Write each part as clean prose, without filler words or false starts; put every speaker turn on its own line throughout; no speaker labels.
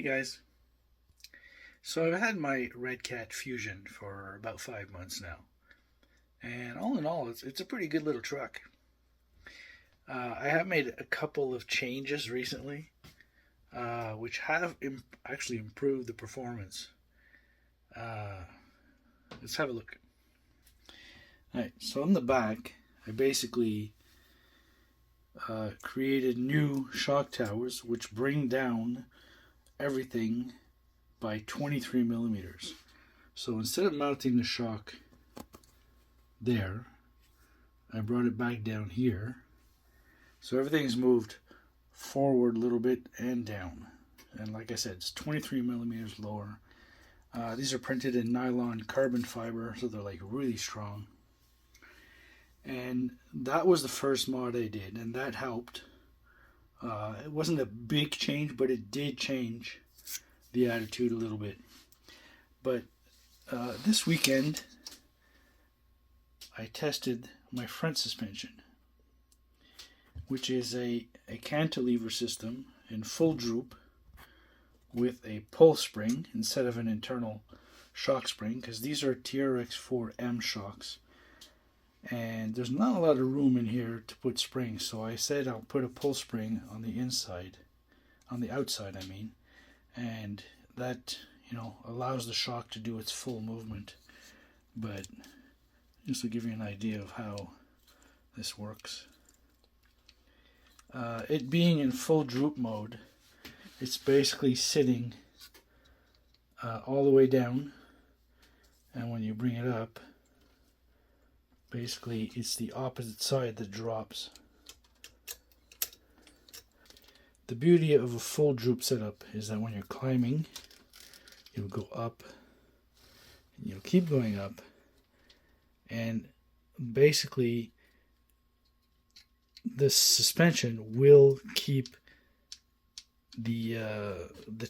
guys. So I've had my Redcat Fusion for about 5 months now, and all in all, it's a pretty good little truck. I have made a couple of changes recently, which have actually improved the performance. Uh, let's have a look. All right, so on the back, I basically created new shock towers, which bring down everything by 23 millimeters. So instead of mounting the shock there, I brought it back down here. So everything's moved forward a little bit and down. And like I said, it's 23 millimeters lower. These are printed in nylon carbon fiber, so they're like really strong. And that was the first mod I did, and that helped. It wasn't a big change, but it did change the attitude a little bit. But this weekend, I tested my front suspension, which is a cantilever system in full droop with a pull spring instead of an internal shock spring, because these are TRX4M shocks. And there's not a lot of room in here to put springs, so I said I'll put a pull spring on the inside, on the outside I mean, and that, allows the shock to do its full movement. But just to give you an idea of how this works. It being in full droop mode, it's basically sitting all the way down, and when you bring it up, basically it's the opposite side that drops. The beauty of a full droop setup is that when you're climbing, you'll go up, and you'll keep going up, and basically the suspension will keep the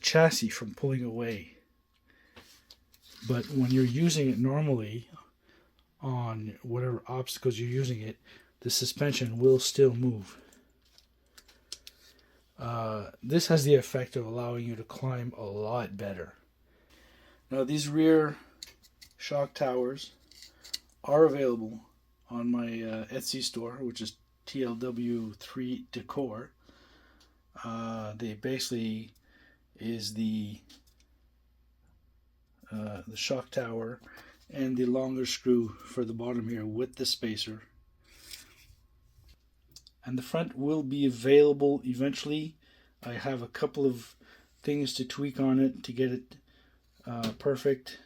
chassis from pulling away. But when you're using it normally on whatever obstacles you're using it, the suspension will still move. This has the effect of allowing you to climb a lot better. Now, these rear shock towers are available on my Etsy store, which is TLW3 Decor. They basically is the shock tower and the longer screw for the bottom here with the spacer. And the front will be available eventually. I have a couple of things to tweak on it to get it perfect,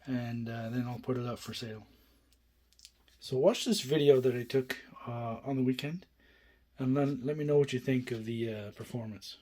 and then I'll put it up for sale. So watch this video that I took on the weekend, and then let me know what you think of the performance.